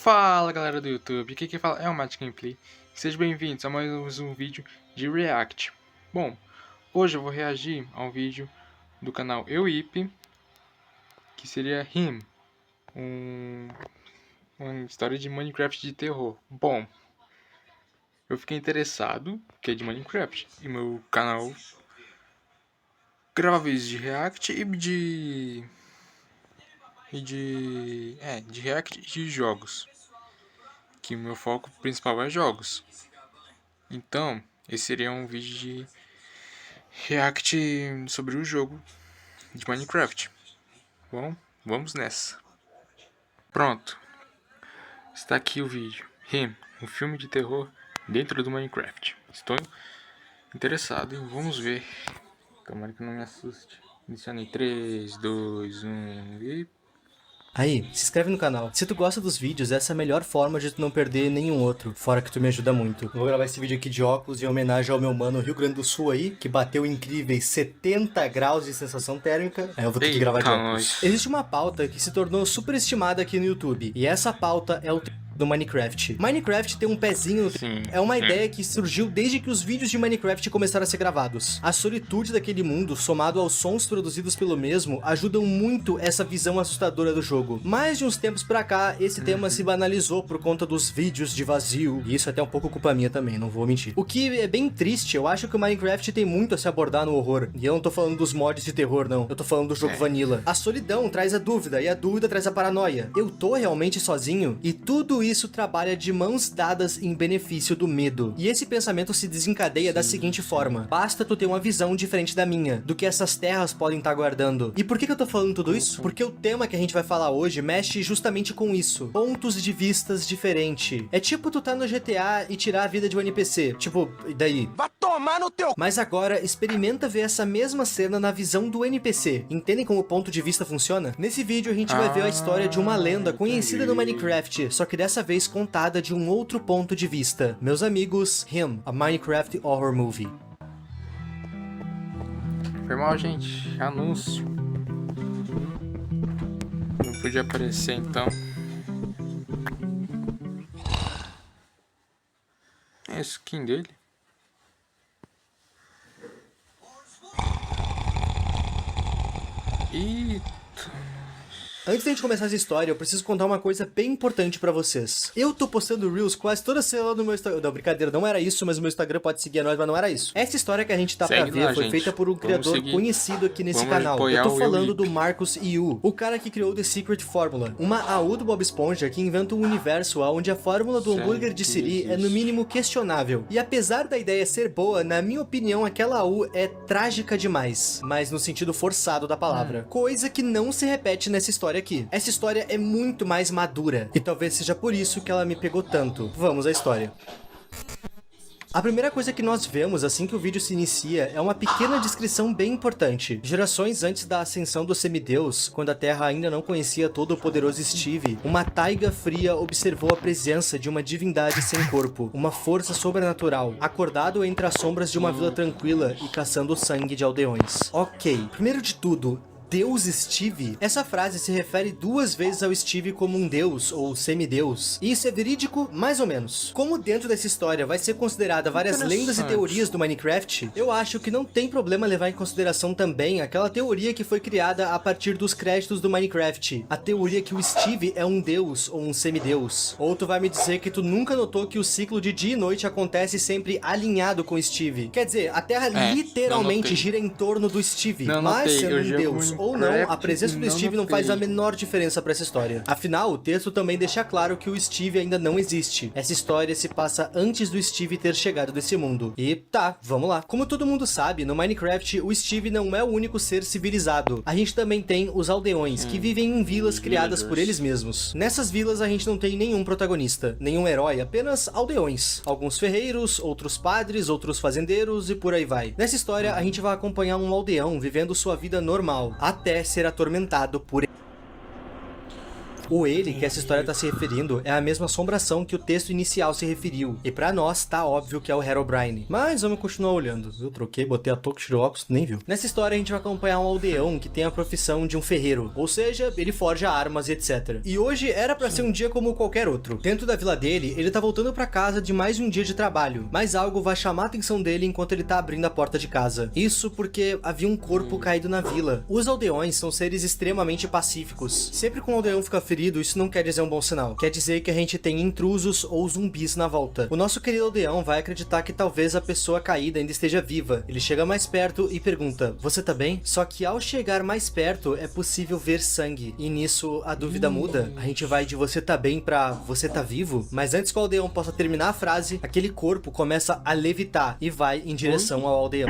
Fala galera do YouTube, aqui quem fala é o Matt Gameplay. Sejam bem-vindos a mais um vídeo de React. Bom, hoje eu vou reagir a um vídeo do canal EuIP, que seria Him, uma história de Minecraft de terror. Bom, eu fiquei interessado, que é de Minecraft, e meu canal grava vídeos de React de React e de jogos, que o meu foco principal é jogos. Então, esse seria um vídeo de React sobre o jogo de Minecraft. Bom, vamos nessa. Pronto. Está aqui o vídeo. Him, um filme de terror dentro do Minecraft. Estou interessado e vamos ver. Tomara que não me assuste. Iniciando em 3, 2, 1 e... Aí, se inscreve no canal. Se tu gosta dos vídeos, essa é a melhor forma de tu não perder nenhum outro, fora que tu me ajuda muito. Eu vou gravar esse vídeo aqui de óculos em homenagem ao meu mano Rio Grande do Sul aí, que bateu incríveis 70 graus de sensação térmica. Aí eu vou ter que gravar de óculos. Existe uma pauta que se tornou super estimada aqui no YouTube, e essa pauta é o do Minecraft. Minecraft tem um pezinho no é uma ideia que surgiu desde que os vídeos de Minecraft começaram a ser gravados. A solitude daquele mundo, somado aos sons produzidos pelo mesmo, ajudam muito essa visão assustadora do jogo. Mas de uns tempos pra cá, esse tema se banalizou por conta dos vídeos de vazio, e isso é até um pouco culpa minha também, não vou mentir. O que é bem triste, eu acho que o Minecraft tem muito a se abordar no horror, e eu não tô falando dos mods de terror não, eu tô falando do jogo vanilla. A solidão traz a dúvida, e a dúvida traz a paranoia. Eu tô realmente sozinho? E tudo isso trabalha de mãos dadas em benefício do medo. E esse pensamento se desencadeia da seguinte forma: basta tu ter uma visão diferente da minha, do que essas terras podem estar guardando. E por que eu tô falando tudo isso? Porque o tema que a gente vai falar hoje mexe justamente com isso. Pontos de vistas diferentes. É tipo tu tá no GTA e tirar a vida de um NPC. Tipo, e daí? Vai tomar no teu... Mas agora, experimenta ver essa mesma cena na visão do NPC. Entendem como o ponto de vista funciona? Nesse vídeo a gente vai ver a história de uma lenda conhecida no Minecraft, só que dessa vez contada de um outro ponto de vista. Meus amigos, Him, a Minecraft Horror Movie. Foi mal, gente. Anúncio. Não podia aparecer, então. É a skin dele. Eita. Antes da gente começar essa história, eu preciso contar uma coisa bem importante pra vocês. Eu tô postando Reels quase toda semana no meu Instagram. Não, brincadeira, não era isso, mas o meu Instagram pode seguir a nós, mas não era isso. Essa história que a gente tá pra ver foi feita por um criador conhecido aqui nesse canal. Eu tô falando do Marcus Yu, o cara que criou The Secret Formula, uma AU do Bob Esponja que inventa um universo onde a fórmula do hambúrguer de Siri é no mínimo questionável. E apesar da ideia ser boa, na minha opinião, aquela AU é trágica demais, mas no sentido forçado da palavra. Coisa que não se repete nessa história aqui. Essa história é muito mais madura, e talvez seja por isso que ela me pegou tanto. Vamos à história. A primeira coisa que nós vemos assim que o vídeo se inicia é uma pequena descrição bem importante. Gerações antes da ascensão do semideus, quando a Terra ainda não conhecia todo o poderoso Steve, uma taiga fria observou a presença de uma divindade sem corpo, uma força sobrenatural, acordado entre as sombras de uma vila tranquila e caçando o sangue de aldeões. Ok, primeiro de tudo, Deus Steve? Essa frase se refere duas vezes ao Steve como um deus ou semideus. E isso é verídico? Mais ou menos. Como dentro dessa história vai ser considerada várias lendas e teorias do Minecraft, eu acho que não tem problema levar em consideração também aquela teoria que foi criada a partir dos créditos do Minecraft. A teoria que o Steve é um deus ou um semideus. Ou tu vai me dizer que tu nunca notou que o ciclo de dia e noite acontece sempre alinhado com o Steve. Quer dizer, a Terra literalmente gira em torno do Steve. Mas sendo um deus ou não, a presença do Steve não faz a menor diferença pra essa história. Afinal, o texto também deixa claro que o Steve ainda não existe. Essa história se passa antes do Steve ter chegado desse mundo. E tá, vamos lá. Como todo mundo sabe, no Minecraft, o Steve não é o único ser civilizado. A gente também tem os aldeões, que vivem em vilas criadas por eles mesmos. Nessas vilas a gente não tem nenhum protagonista, nenhum herói, apenas aldeões. Alguns ferreiros, outros padres, outros fazendeiros e por aí vai. Nessa história, a gente vai acompanhar um aldeão vivendo sua vida normal, até ser atormentado por ele. O ele que essa história tá se referindo é a mesma assombração que o texto inicial se referiu. E pra nós, tá óbvio que é o Herobrine. Mas vamos continuar olhando. Eu troquei, botei a touca, tirei o óculos, nem viu. Nessa história a gente vai acompanhar um aldeão que tem a profissão de um ferreiro. Ou seja, ele forja armas e etc. E hoje era pra ser um dia como qualquer outro. Dentro da vila dele, ele tá voltando pra casa de mais um dia de trabalho. Mas algo vai chamar a atenção dele enquanto ele tá abrindo a porta de casa. Isso porque havia um corpo caído na vila. Os aldeões são seres extremamente pacíficos. Sempre que um aldeão fica ferido, isso não quer dizer um bom sinal. Quer dizer que a gente tem intrusos ou zumbis na volta. O nosso querido aldeão vai acreditar que talvez a pessoa caída ainda esteja viva. Ele chega mais perto e pergunta: "Você tá bem?" Só que ao chegar mais perto, é possível ver sangue. E nisso, a dúvida muda. A gente vai de "você tá bem" pra "você tá vivo?" Mas antes que o aldeão possa terminar a frase, aquele corpo começa a levitar e vai em direção ao aldeão.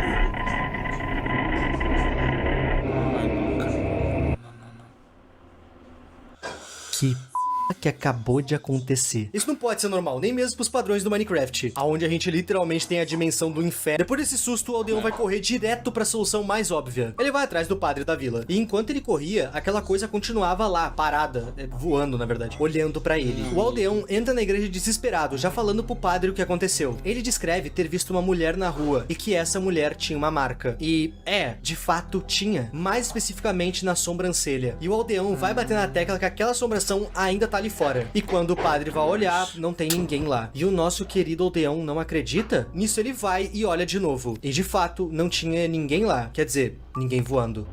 Que acabou de acontecer. Isso não pode ser normal, nem mesmo pros padrões do Minecraft, aonde a gente literalmente tem a dimensão do inferno. Depois desse susto, o aldeão vai correr direto pra solução mais óbvia. Ele vai atrás do padre da vila. E enquanto ele corria, aquela coisa continuava lá, parada, voando na verdade, olhando pra ele. O aldeão entra na igreja desesperado, já falando pro padre o que aconteceu. Ele descreve ter visto uma mulher na rua e que essa mulher tinha uma marca. E, de fato tinha, mais especificamente na sobrancelha. E o aldeão vai bater na tecla que aquela assombração ainda tá ali fora. E quando o padre vai olhar, não tem ninguém lá. E o nosso querido aldeão não acredita? Nisso ele vai e olha de novo. E de fato, não tinha ninguém lá. Quer dizer, ninguém voando.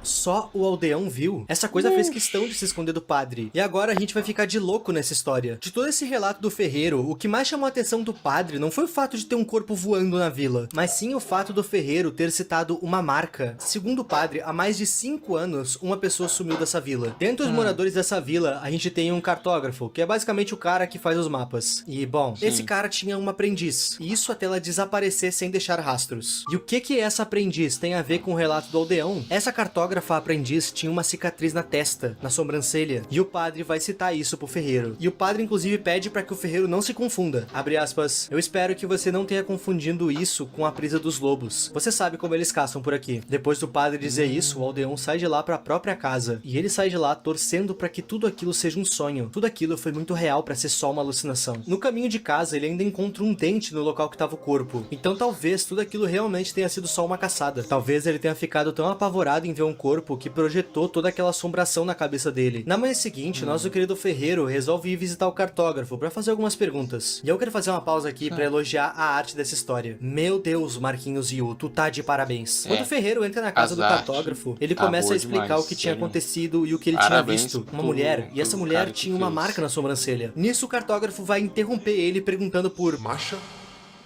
Só o aldeão viu. Essa coisa fez questão de se esconder do padre. E agora a gente vai ficar de louco nessa história. De todo esse relato do ferreiro, o que mais chamou a atenção do padre não foi o fato de ter um corpo voando na vila, mas sim o fato do ferreiro ter citado uma marca. Segundo o padre, há mais de 5 anos, uma pessoa sumiu dessa vila. Dentre os moradores dessa vila, a gente tem um cartógrafo, que é basicamente o cara que faz os mapas. E, bom, esse cara tinha uma aprendiz. E isso até ela desaparecer sem deixar rastros. E o que essa aprendiz tem a ver com o relato do aldeão? Essa cartógrafa aprendiz tinha uma cicatriz na testa, na sobrancelha, e o padre vai citar isso pro ferreiro. E o padre inclusive pede para que o ferreiro não se confunda. Abre aspas, "Eu espero que você não tenha confundido isso com a presa dos lobos. Você sabe como eles caçam por aqui." Depois do padre dizer isso, o aldeão sai de lá para a própria casa. E ele sai de lá torcendo para que tudo aquilo seja um sonho. Tudo aquilo foi muito real para ser só uma alucinação. No caminho de casa, ele ainda encontra um dente no local que estava o corpo. Então talvez tudo aquilo realmente tenha sido só uma caçada. Talvez ele tenha ficado tão apavorado em ver um corpo que projetou toda aquela assombração na cabeça dele. Na manhã seguinte, nosso querido ferreiro resolve ir visitar o cartógrafo para fazer algumas perguntas. E eu quero fazer uma pausa aqui para elogiar a arte dessa história. Meu Deus, Marquinhos Yu, tu tá de parabéns. Quando o ferreiro entra na casa do cartógrafo, ele começa a explicar demais, o que tinha acontecido e o que ele tinha visto. Uma mulher, e essa mulher tinha uma marca na sobrancelha. Nisso o cartógrafo vai interromper ele perguntando por Masha?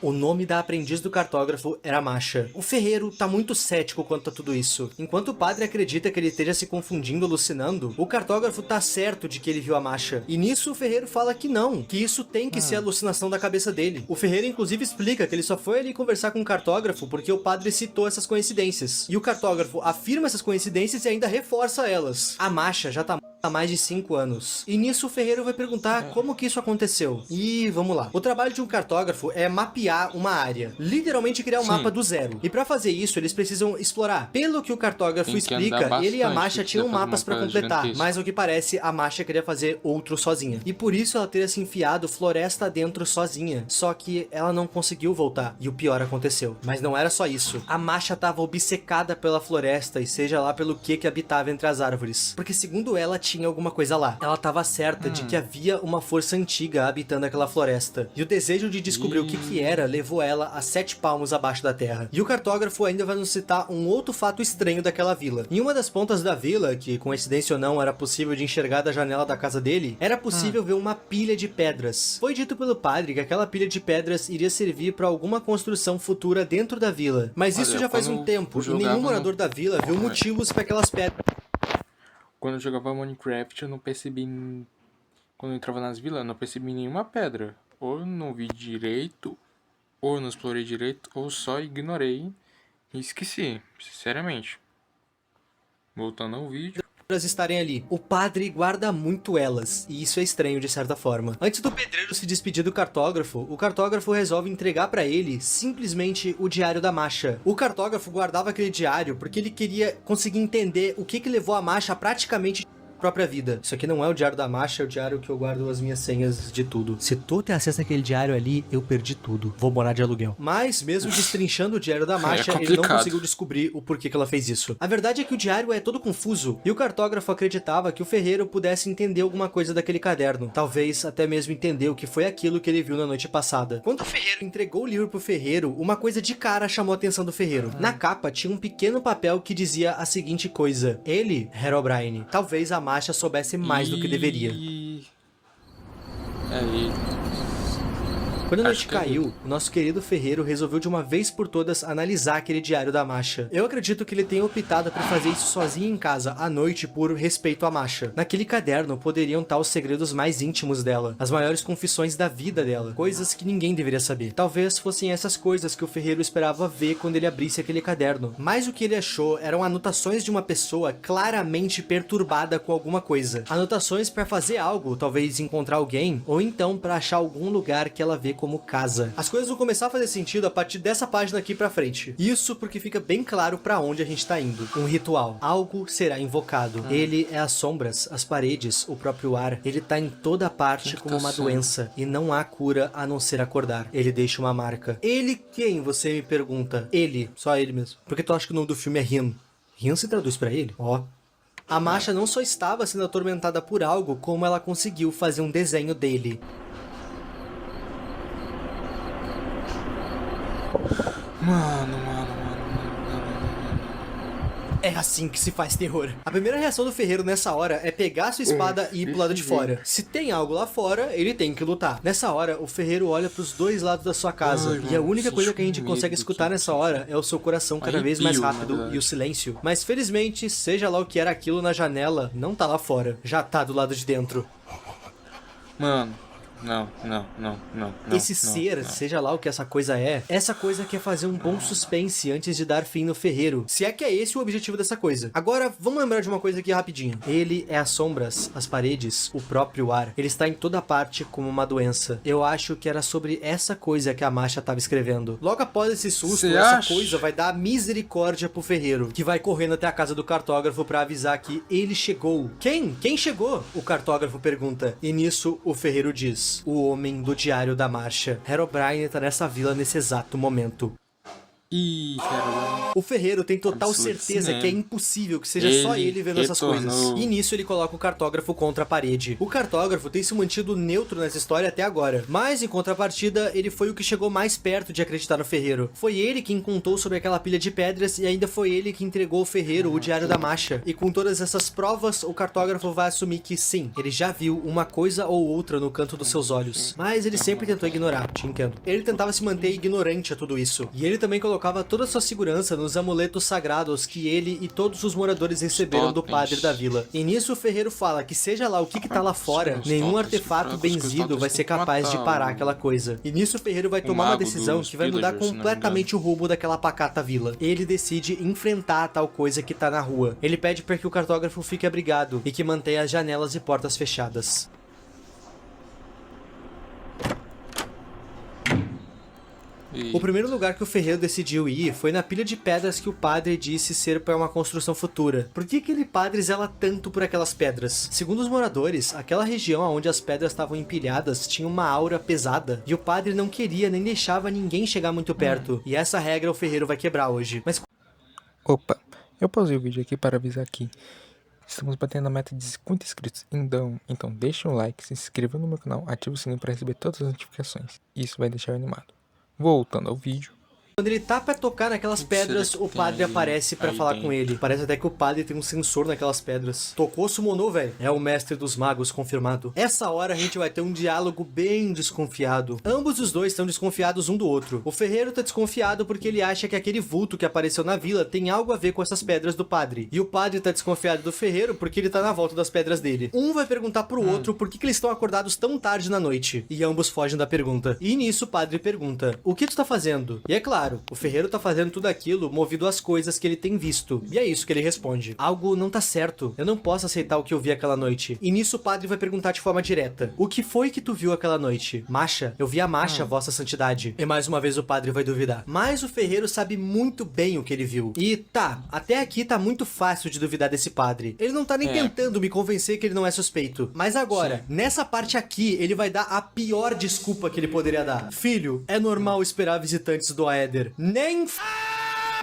O nome da aprendiz do cartógrafo era Masha. O ferreiro tá muito cético quanto a tudo isso. Enquanto o padre acredita que ele esteja se confundindo, alucinando, o cartógrafo tá certo de que ele viu a Masha. E nisso o ferreiro fala que não, que isso tem que ser alucinação da cabeça dele. O ferreiro inclusive explica que ele só foi ali conversar com o cartógrafo porque o padre citou essas coincidências. E o cartógrafo afirma essas coincidências e ainda reforça elas. A Masha já tá há mais de 5 anos. E nisso o ferreiro vai perguntar como que isso aconteceu. E vamos lá. O trabalho de um cartógrafo é mapear uma área. Literalmente criar um mapa do zero. E pra fazer isso, eles precisam explorar. Pelo que o cartógrafo explica, ele e a Masha tinham mapas pra completar. Mas ao que parece, a Masha queria fazer outro sozinha. E por isso ela teria se enfiado floresta dentro sozinha. Só que ela não conseguiu voltar. E o pior aconteceu. Mas não era só isso. A Masha tava obcecada pela floresta e seja lá pelo que habitava entre as árvores. Porque segundo ela, tinha alguma coisa lá. Ela estava certa de que havia uma força antiga habitando aquela floresta. E o desejo de descobrir o que era levou ela a 7 palmos abaixo da terra. E o cartógrafo ainda vai nos citar um outro fato estranho daquela vila. Em uma das pontas da vila, que coincidência ou não era possível de enxergar da janela da casa dele, era possível ver uma pilha de pedras. Foi dito pelo padre que aquela pilha de pedras iria servir para alguma construção futura dentro da vila. Mas isso já faz um tempo e nenhum morador da vila viu motivos para aquelas pedras. Quando eu jogava Minecraft, eu não percebi... Quando eu entrava nas vilas, eu não percebi nenhuma pedra. Ou eu não vi direito, ou eu não explorei direito, ou só ignorei e esqueci, sinceramente. Voltando ao vídeo... estarem ali. O padre guarda muito elas, e isso é estranho de certa forma. Antes do pedreiro se despedir do cartógrafo, o cartógrafo resolve entregar pra ele simplesmente o diário da Masha. O cartógrafo guardava aquele diário porque ele queria conseguir entender o que levou a Masha a praticamente própria vida. Isso aqui não é o diário da Masha, é o diário que eu guardo as minhas senhas de tudo. Se tu tem acesso àquele diário ali, eu perdi tudo. Vou morar de aluguel. Mas, mesmo destrinchando o diário da Masha, ele não conseguiu descobrir o porquê que ela fez isso. A verdade é que o diário é todo confuso, e o cartógrafo acreditava que o ferreiro pudesse entender alguma coisa daquele caderno. Talvez até mesmo entender o que foi aquilo que ele viu na noite passada. Quando o ferreiro entregou o livro pro ferreiro, uma coisa de cara chamou a atenção do ferreiro. Na capa tinha um pequeno papel que dizia a seguinte coisa: ele, Herobrine. Talvez a Masha soubesse mais do que deveria. É ele. Quando a noite caiu, o nosso querido ferreiro resolveu de uma vez por todas analisar aquele diário da Masha. Eu acredito que ele tenha optado por fazer isso sozinho em casa, à noite, por respeito à Masha. Naquele caderno poderiam estar os segredos mais íntimos dela, as maiores confissões da vida dela, coisas que ninguém deveria saber. Talvez fossem essas coisas que o ferreiro esperava ver quando ele abrisse aquele caderno. Mas o que ele achou eram anotações de uma pessoa claramente perturbada com alguma coisa. Anotações para fazer algo, talvez encontrar alguém, ou então para achar algum lugar que ela vê como casa. As coisas vão começar a fazer sentido a partir dessa página aqui pra frente. Isso porque fica bem claro pra onde a gente tá indo. Um ritual. Algo será invocado. Ele é as sombras, as paredes, o próprio ar. Ele tá em toda parte como uma doença. E não há cura a não ser acordar. Ele deixa uma marca. Ele quem, você me pergunta? Ele. Só ele mesmo. Porque tu acha que o nome do filme é Rin? Rin se traduz pra ele? Ó. A Masha não só estava sendo atormentada por algo, como ela conseguiu fazer um desenho dele. Mano. É assim que se faz terror. A primeira reação do ferreiro nessa hora é pegar sua espada e ir pro lado de fora. Se tem algo lá fora, ele tem que lutar. Nessa hora, o ferreiro olha pros dois lados da sua casa. E a única coisa que a gente consegue escutar nessa hora é o seu coração cada vez mais rápido e o silêncio. Mas felizmente, seja lá o que era aquilo na janela, não tá lá fora. Já tá do lado de dentro. Mano. Não. Esse ser, seja lá o que essa coisa quer fazer um bom suspense antes de dar fim no ferreiro. Se é que é esse o objetivo dessa coisa. Agora, vamos lembrar de uma coisa aqui rapidinho. Ele é as sombras, as paredes, o próprio ar. Ele está em toda parte como uma doença. Eu acho que era sobre essa coisa que a Masha estava escrevendo. Logo após esse susto, coisa vai dar misericórdia pro ferreiro, que vai correndo até a casa do cartógrafo pra avisar que ele chegou. Quem? Quem chegou? O cartógrafo pergunta. E nisso, o ferreiro diz: o homem do diário da Masha. Herobrine tá nessa vila nesse exato momento. O ferreiro tem total certeza que é impossível que seja só ele vendo essas coisas. E nisso ele coloca o cartógrafo contra a parede. O cartógrafo tem se mantido neutro nessa história até agora, mas em contrapartida, ele foi o que chegou mais perto de acreditar no ferreiro. Foi ele quem contou sobre aquela pilha de pedras e ainda foi ele que entregou ao ferreiro o diário da Masha. E com todas essas provas, o cartógrafo vai assumir que sim, ele já viu uma coisa ou outra no canto dos seus olhos. Mas ele sempre tentou ignorar, te entendo. Ele tentava se manter ignorante a tudo isso. E ele também colocava toda a sua segurança nos amuletos sagrados que ele e todos os moradores receberam do padre da vila. E nisso o ferreiro fala que seja lá o que tá lá fora, nenhum artefato benzido vai ser capaz de parar aquela coisa. E nisso o ferreiro vai tomar uma decisão que vai mudar completamente o rumo daquela pacata vila. Ele decide enfrentar a tal coisa que tá na rua. Ele pede para que o cartógrafo fique abrigado e que mantenha as janelas e portas fechadas. O primeiro lugar que o ferreiro decidiu ir foi na pilha de pedras que o padre disse ser para uma construção futura. Por que aquele padre zela tanto por aquelas pedras? Segundo os moradores, aquela região onde as pedras estavam empilhadas tinha uma aura pesada, e o padre não queria nem deixava ninguém chegar muito perto. E essa regra o ferreiro vai quebrar hoje. Mas... Opa, eu pausei o vídeo aqui para avisar que estamos batendo a meta de 50 inscritos. Então deixa um like, se inscreva no meu canal, ative o sininho para receber todas as notificações. Isso vai deixar eu animado. Voltando ao vídeo. Quando ele tá pra tocar naquelas pedras, o padre aparece pra falar com ele. Parece até que o padre tem um sensor naquelas pedras. Tocou, summonou, velho. É o mestre dos magos confirmado. Essa hora a gente vai ter um diálogo bem desconfiado. Ambos os dois estão desconfiados um do outro. O ferreiro tá desconfiado porque ele acha que aquele vulto que apareceu na vila tem algo a ver com essas pedras do padre. E o padre tá desconfiado do ferreiro porque ele tá na volta das pedras dele. Um vai perguntar pro outro por que eles estão acordados tão tarde na noite. E ambos fogem da pergunta. E nisso o padre pergunta: o que tu tá fazendo? E é claro, claro, o ferreiro tá fazendo tudo aquilo movido às coisas que ele tem visto. E é isso que ele responde. Algo não tá certo. Eu não posso aceitar o que eu vi aquela noite. E nisso o padre vai perguntar de forma direta. O que foi que tu viu aquela noite? Masha, eu vi a Masha, vossa santidade. E mais uma vez o padre vai duvidar. Mas o ferreiro sabe muito bem o que ele viu. E tá, até aqui tá muito fácil de duvidar desse padre. Ele não tá nem tentando me convencer que ele não é suspeito. Mas agora, nessa parte aqui, ele vai dar a pior desculpa que ele poderia dar. Filho, é normal esperar visitantes do Aether. Nem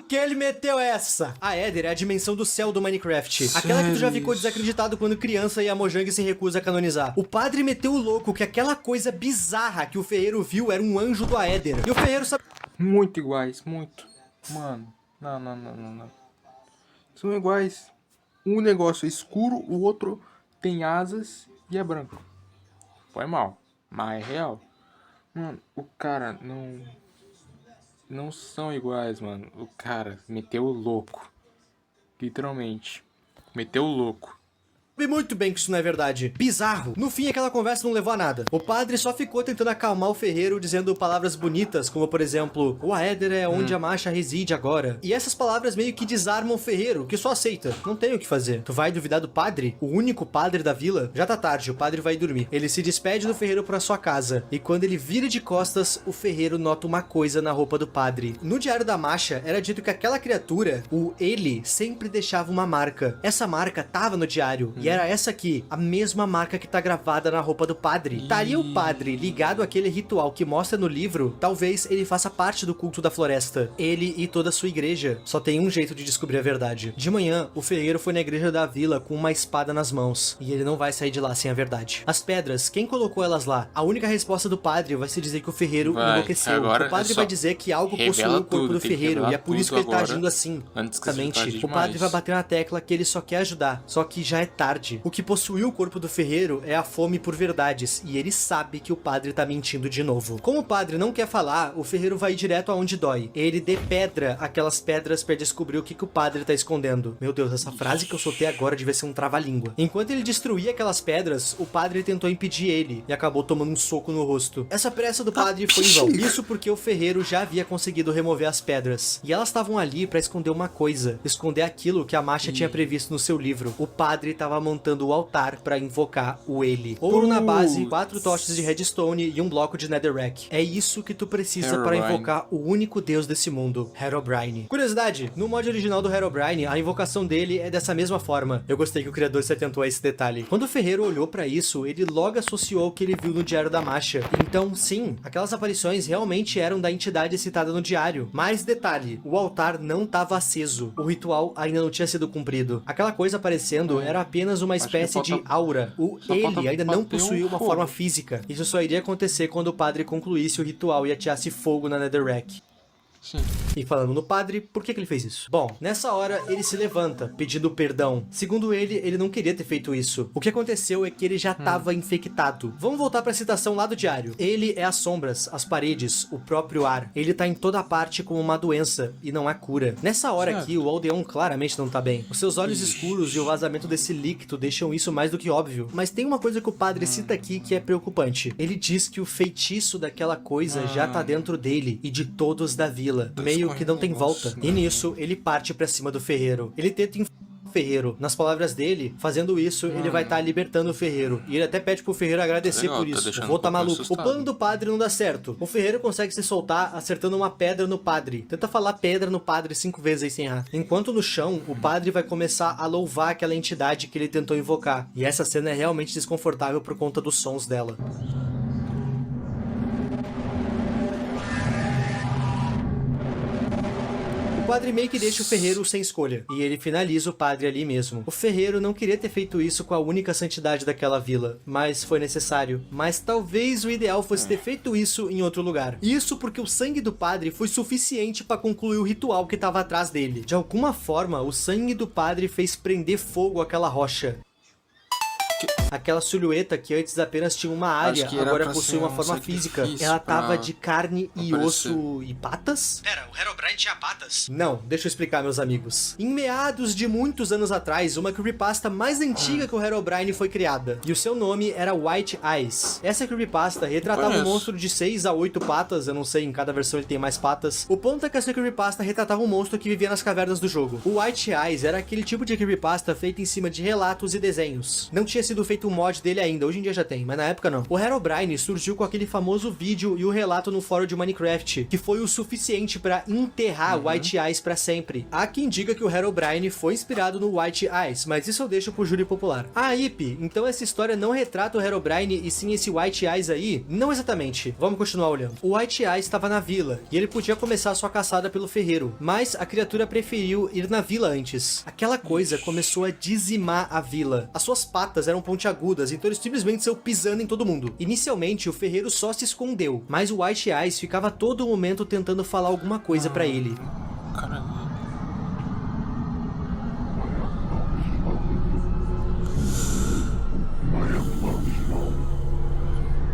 que ele meteu essa. A Aether é a dimensão do céu do Minecraft. Aquela que tu já ficou desacreditado quando criança e a Mojang se recusa a canonizar. O padre meteu o louco que aquela coisa bizarra que o ferreiro viu era um anjo do Aether. E o ferreiro sabe... Muito iguais, muito. Mano, não. São iguais. Um negócio é escuro, o outro tem asas e é branco. Foi mal, mas é real. Mano, o cara não são iguais, mano. O cara meteu o louco. Literalmente. Meteu o louco. muito bem que isso não é verdade. Bizarro. No fim, aquela conversa não levou a nada. O padre só ficou tentando acalmar o ferreiro, dizendo palavras bonitas, como por exemplo, o Aether é onde a Masha reside agora. E essas palavras meio que desarmam o ferreiro, que só aceita. Não tem o que fazer. Tu vai duvidar do padre? O único padre da vila? Já tá tarde, o padre vai dormir. Ele se despede do ferreiro pra sua casa. E quando ele vira de costas, o ferreiro nota uma coisa na roupa do padre. No diário da Masha, era dito que aquela criatura, o ele, sempre deixava uma marca. Essa marca tava no diário. E era essa aqui, a mesma marca que tá gravada na roupa do padre. Estaria o padre ligado àquele ritual que mostra no livro? Talvez ele faça parte do culto da floresta. Ele e toda a sua igreja. Só tem um jeito de descobrir a verdade. De manhã, o ferreiro foi na igreja da vila com uma espada nas mãos. E ele não vai sair de lá sem a verdade. As pedras, quem colocou elas lá? A única resposta do padre vai se dizer que o ferreiro enlouqueceu. O padre vai dizer que algo possuiu o corpo do ferreiro. E é por isso que ele tá agindo assim. Exatamente. O padre vai bater na tecla que ele só quer ajudar. Só que já é tarde. O que possuiu o corpo do ferreiro é a fome por verdades, e ele sabe que o padre tá mentindo de novo. Como o padre não quer falar, o ferreiro vai direto aonde dói. Ele depedra aquelas pedras pra descobrir o que o padre tá escondendo. Meu Deus, essa frase que eu soltei agora devia ser um trava-língua. Enquanto ele destruía aquelas pedras, o padre tentou impedir ele, e acabou tomando um soco no rosto. Essa pressa do padre foi em vão. Isso porque o ferreiro já havia conseguido remover as pedras. E elas estavam ali pra esconder uma coisa. Esconder aquilo que a Masha tinha previsto no seu livro. O padre tava montando o altar para invocar o ele. Ouro na base, 4 tochas de redstone e um bloco de netherrack. É isso que tu precisa para invocar o único deus desse mundo, Herobrine. Curiosidade, no mod original do Herobrine, a invocação dele é dessa mesma forma. Eu gostei que o criador se atentou a esse detalhe. Quando o ferreiro olhou para isso, ele logo associou o que ele viu no diário da Masha. Então, sim, aquelas aparições realmente eram da entidade citada no diário. Mais detalhe, o altar não estava aceso. O ritual ainda não tinha sido cumprido. Aquela coisa aparecendo era apenas uma espécie de aura. Ele ainda não possuía uma forma física. Isso só iria acontecer quando o padre concluísse o ritual e ateasse fogo na Netherrack. Sim. E falando no padre, por que ele fez isso? Bom, nessa hora ele se levanta, pedindo perdão. Segundo ele, ele não queria ter feito isso. O que aconteceu é que ele já estava infectado. Vamos voltar para a citação lá do diário. Ele é as sombras, as paredes, o próprio ar. Ele tá em toda parte como uma doença e não há cura. Nessa hora aqui, o Aldeon claramente não tá bem. Os seus olhos escuros e o vazamento desse líquido deixam isso mais do que óbvio. Mas tem uma coisa que o padre cita aqui que é preocupante. Ele diz que o feitiço daquela coisa já tá dentro dele e de todos da vila. Meio que não tem volta. E nisso, ele parte pra cima do ferreiro. Ele tenta o ferreiro. Nas palavras dele, fazendo isso, ele vai estar libertando o ferreiro. E ele até pede pro ferreiro agradecer por isso. O vô tá maluco. O plano do padre não dá certo. O ferreiro consegue se soltar acertando uma pedra no padre. Tenta falar pedra no padre 5 vezes aí sem errar. Enquanto no chão, o padre vai começar a louvar aquela entidade que ele tentou invocar. E essa cena é realmente desconfortável por conta dos sons dela. O padre meio que deixa o ferreiro sem escolha, e ele finaliza o padre ali mesmo. O ferreiro não queria ter feito isso com a única santidade daquela vila, mas foi necessário. Mas talvez o ideal fosse ter feito isso em outro lugar. Isso porque o sangue do padre foi suficiente para concluir o ritual que estava atrás dele. De alguma forma, o sangue do padre fez prender fogo àquela rocha. Aquela silhueta que antes apenas tinha uma área, que era agora pra possui ser uma um forma física. sacrifício Ela tava pra de carne e aparecer. osso e patas? Pera, o Herobrine tinha patas? Não, deixa eu explicar, meus amigos. Em meados de muitos anos atrás, uma creepypasta mais antiga que o Herobrine foi criada. E o seu nome era White Eyes. Essa creepypasta retratava um Conheço. monstro de 6 a 8 patas, eu não sei, em cada versão ele tem mais patas. O ponto é que essa creepypasta retratava um monstro que vivia nas cavernas do jogo. O White Eyes era aquele tipo de creepypasta feita em cima de relatos e desenhos. Não tinha sido feito um mod dele ainda, hoje em dia já tem, mas na época não. O Herobrine surgiu com aquele famoso vídeo e o relato no fórum de Minecraft, que foi o suficiente pra enterrar White Eyes pra sempre. Há quem diga que o Herobrine foi inspirado no White Eyes, mas isso eu deixo pro júri popular. Ah, Ip, então essa história não retrata o Herobrine e sim esse White Eyes aí? Não exatamente. Vamos continuar olhando. O White Eyes estava na vila, e ele podia começar sua caçada pelo ferreiro, mas a criatura preferiu ir na vila antes. Aquela coisa começou a dizimar a vila. As suas patas eram pontiagudas, então ele simplesmente saiu pisando em todo mundo. Inicialmente, o ferreiro só se escondeu, mas o White Eyes ficava a todo momento tentando falar alguma coisa pra ele. Caralho.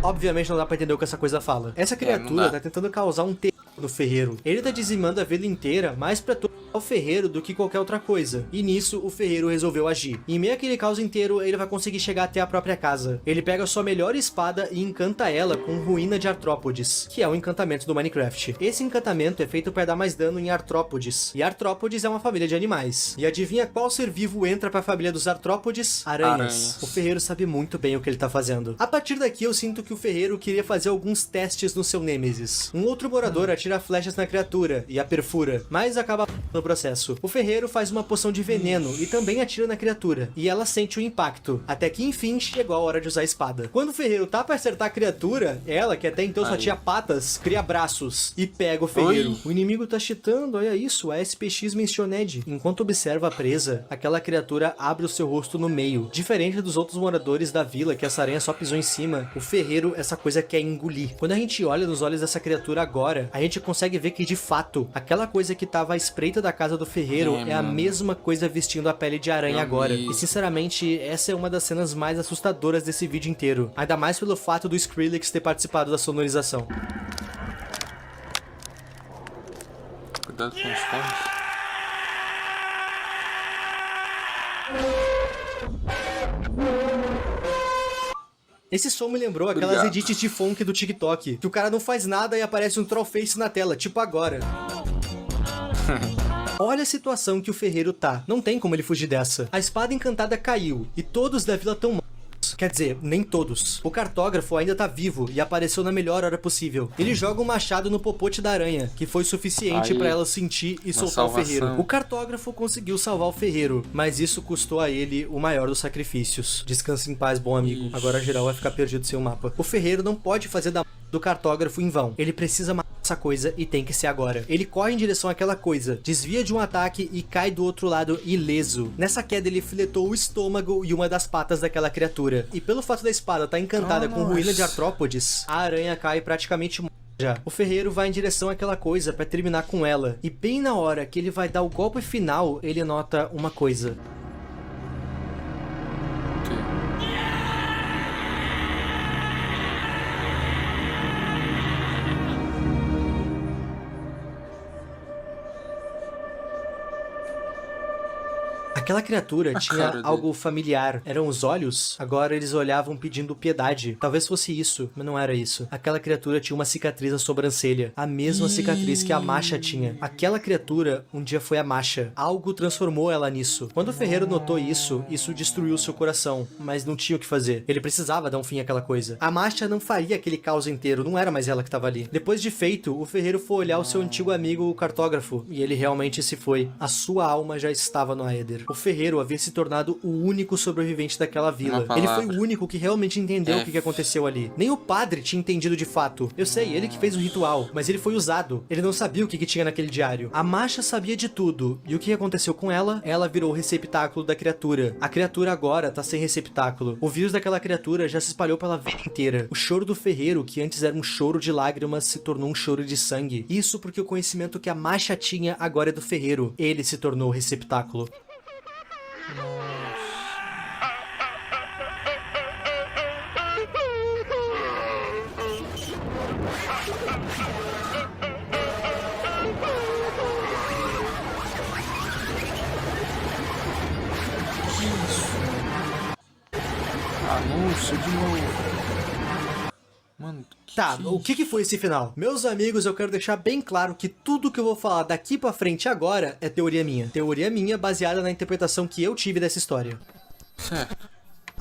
Obviamente não dá pra entender o que essa coisa fala. Essa não criatura dá. tá tentando causar um terror no ferreiro. Ele tá dizimando a vila inteira, mais pra torturar o ferreiro do que qualquer outra coisa. E nisso, o ferreiro resolveu agir. Em meio àquele caos inteiro, ele vai conseguir chegar até a própria casa. Ele pega sua melhor espada e encanta ela com ruína de artrópodes, que é um encantamento do Minecraft. Esse encantamento é feito para dar mais dano em artrópodes. E artrópodes é uma família de animais. E adivinha qual ser vivo entra pra família dos artrópodes? Aranhas. O ferreiro sabe muito bem o que ele tá fazendo. A partir daqui, eu sinto que o ferreiro queria fazer alguns testes no seu Nêmesis. Um outro morador atira flechas na criatura e a perfura, mas acaba no processo. O ferreiro faz uma poção de veneno e também atira na criatura, e ela sente o impacto, até que enfim chegou a hora de usar a espada. Quando o ferreiro tá pra acertar a criatura, ela, que até então só tinha patas, cria braços e pega o ferreiro. Oi. O inimigo tá cheatando, olha isso, a SPX Mentioned. Enquanto observa a presa, aquela criatura abre o seu rosto no meio. Diferente dos outros moradores da vila, que essa aranha só pisou em cima, o ferreiro, essa coisa quer engolir. Quando a gente olha nos olhos dessa criatura agora, a gente consegue ver que de fato, aquela coisa que tava à espreita da casa do ferreiro é a mesma coisa vestindo a pele de aranha agora. E sinceramente, essa é uma das cenas mais assustadoras desse vídeo inteiro. Ainda mais pelo fato do Skrillex ter participado da sonorização. Cuidado com os fones. Esse som me lembrou aquelas Obrigado. edits de funk do TikTok, que o cara não faz nada e aparece um trollface na tela, tipo agora. Olha a situação que o ferreiro tá. Não tem como ele fugir dessa. A espada encantada caiu, e todos da vila tão mortos. Quer dizer, nem todos. O cartógrafo ainda tá vivo e apareceu na melhor hora possível. Ele joga um machado no popote da aranha, que foi suficiente Aí, pra ela sentir e soltar salvação. o ferreiro. O cartógrafo conseguiu salvar o ferreiro, mas isso custou a ele o maior dos sacrifícios. Descanse em paz, bom amigo. Ixi. Agora geral vai ficar perdido sem o mapa. O ferreiro não pode fazer da do cartógrafo em vão. Ele precisa matar essa coisa e tem que ser agora. Ele corre em direção àquela coisa, desvia de um ataque e cai do outro lado ileso. Nessa queda ele filetou o estômago e uma das patas daquela criatura. E pelo fato da espada estar encantada com ruína de artrópodes, a aranha cai praticamente morta já. O ferreiro vai em direção àquela coisa pra terminar com ela. E bem na hora que ele vai dar o golpe final, ele nota uma coisa. Aquela criatura A tinha cara dele. algo familiar. Eram os olhos? Agora eles olhavam pedindo piedade. Talvez fosse isso, mas não era isso. Aquela criatura tinha uma cicatriz na sobrancelha. A mesma cicatriz que a Masha tinha. Aquela criatura um dia foi a Masha. Algo transformou ela nisso. Quando o ferreiro notou isso, isso destruiu seu coração. Mas não tinha o que fazer. Ele precisava dar um fim àquela coisa. A Masha não faria aquele caos inteiro. Não era mais ela que estava ali. Depois de feito, o ferreiro foi olhar o seu antigo amigo, o cartógrafo. E ele realmente se foi. A sua alma já estava no Aether. O ferreiro havia se tornado o único sobrevivente daquela vila. Uma Ele foi palavra. o único que realmente entendeu o que aconteceu ali. Nem o padre tinha entendido de fato. Eu sei, ele que fez o ritual, mas ele foi usado. Ele não sabia o que tinha naquele diário. A Masha sabia de tudo. E o que aconteceu com ela? Ela virou o receptáculo da criatura. A criatura agora tá sem receptáculo. O vírus daquela criatura já se espalhou pela vila inteira. O choro do ferreiro, que antes era um choro de lágrimas, se tornou um choro de sangue. Isso porque o conhecimento que a Masha tinha agora é do ferreiro. Ele se tornou o receptáculo. Anúncio de novo. Mano, Tá, o que foi esse final? Meus amigos, eu quero deixar bem claro que tudo que eu vou falar daqui pra frente agora é teoria minha. Teoria minha baseada na interpretação que eu tive dessa história. certo.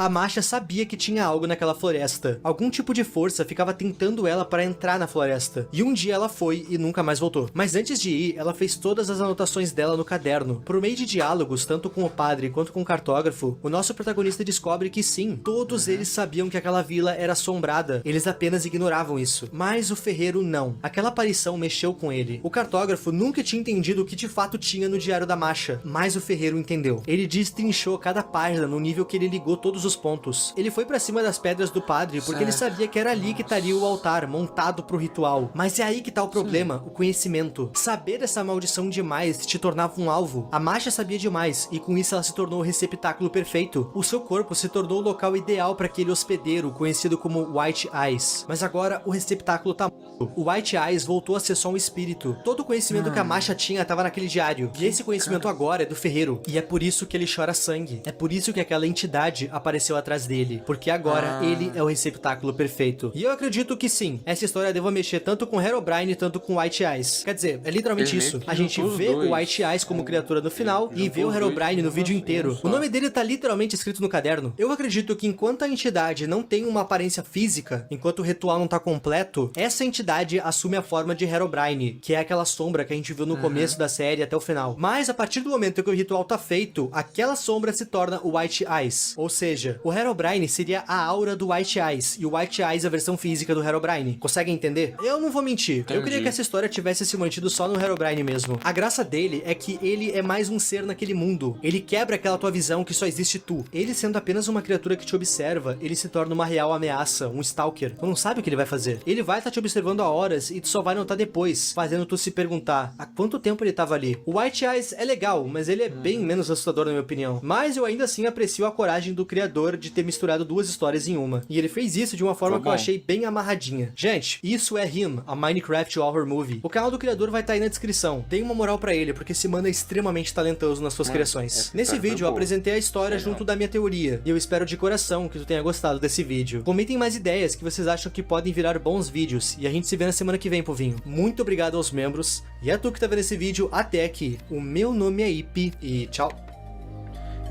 A Masha sabia que tinha algo naquela floresta. Algum tipo de força ficava tentando ela para entrar na floresta. E um dia ela foi e nunca mais voltou. Mas antes de ir, ela fez todas as anotações dela no caderno. Por meio de diálogos, tanto com o padre quanto com o cartógrafo, o nosso protagonista descobre que sim, todos eles sabiam que aquela vila era assombrada. Eles apenas ignoravam isso. Mas o ferreiro não. Aquela aparição mexeu com ele. O cartógrafo nunca tinha entendido o que de fato tinha no diário da Masha. Mas o ferreiro entendeu. Ele destrinchou cada página no nível que ele ligou todos os pontos. Ele foi pra cima das pedras do padre porque ele sabia que era ali que estaria o altar montado pro ritual. Mas é aí que tá o problema, o conhecimento. Saber essa maldição demais te tornava um alvo. A Masha sabia demais e com isso ela se tornou o receptáculo perfeito. O seu corpo se tornou o local ideal para aquele hospedeiro conhecido como White Eyes. Mas agora o receptáculo tá morto. O White Eyes voltou a ser só um espírito. Todo o conhecimento que a Masha tinha estava naquele diário. E esse conhecimento agora é do ferreiro. E é por isso que ele chora sangue. É por isso que aquela entidade apareceu atrás dele, porque agora ele é o receptáculo perfeito. E eu acredito que sim, essa história deva mexer tanto com Herobrine tanto com White Eyes. Quer dizer, é literalmente Ele isso. meio que A gente juntou os vê dois. o White Eyes como criatura no final e vê o os dois Herobrine no como vídeo um inteiro. só. O nome dele tá literalmente escrito no caderno. Eu acredito que enquanto a entidade não tem uma aparência física, enquanto o ritual não tá completo, essa entidade assume a forma de Herobrine, que é aquela sombra que a gente viu no começo da série até o final. Mas a partir do momento que o ritual tá feito, aquela sombra se torna o White Eyes. Ou seja, o Herobrine seria a aura do White Eyes, e o White Eyes a versão física do Herobrine. Conseguem entender? Eu não vou mentir. Eu queria Entendi. que essa história tivesse se mantido só no Herobrine mesmo. A graça dele é que ele é mais um ser naquele mundo. Ele quebra aquela tua visão que só existe tu. Ele sendo apenas uma criatura que te observa, ele se torna uma real ameaça, um stalker. Tu não sabe o que ele vai fazer. Ele vai estar te observando há horas e tu só vai notar depois, fazendo tu se perguntar há quanto tempo ele tava ali. O White Eyes é legal, mas ele é bem menos assustador na minha opinião. Mas eu ainda assim aprecio a coragem do criador de ter misturado duas histórias em uma. E ele fez isso de uma forma Foi que eu bom. achei bem amarradinha. Gente, isso é Him, a Minecraft Horror Movie. O canal do criador vai estar aí na descrição. Deem uma moral pra ele, porque esse mano é extremamente talentoso nas suas criações. essa Nesse história foi vídeo eu boa. apresentei a história Legal. junto da minha teoria. E eu espero de coração que tu tenha gostado desse vídeo. Comentem mais ideias que vocês acham que podem virar bons vídeos. E a gente se vê na semana que vem, povinho. Muito obrigado aos membros. E a tu que tá vendo esse vídeo até aqui. O meu nome é Ipe e tchau.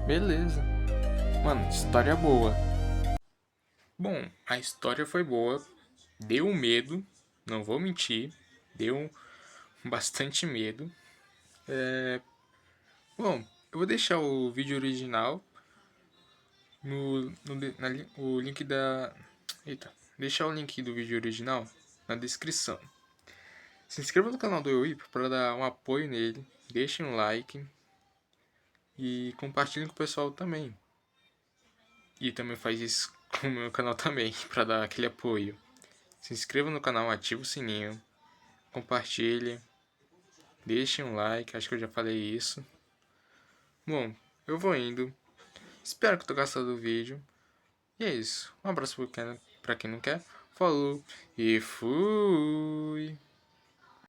Beleza. Mano, história boa. Bom, a história foi boa. Deu medo. Não vou mentir. Deu bastante medo. Bom, eu vou deixar o vídeo original o link da... Eita. Deixar o link do vídeo original na descrição. Se inscreva no canal do EUIP para dar um apoio nele. Deixem um like. E compartilhem com o pessoal também. E também faz isso com o meu canal também, para dar aquele apoio. Se inscreva no canal, ative o sininho. Compartilhe. Deixem um like, acho que eu já falei isso. Bom, eu vou indo. Espero que tenham gostado do vídeo. E é isso. Um abraço pra quem não quer. Falou e fui!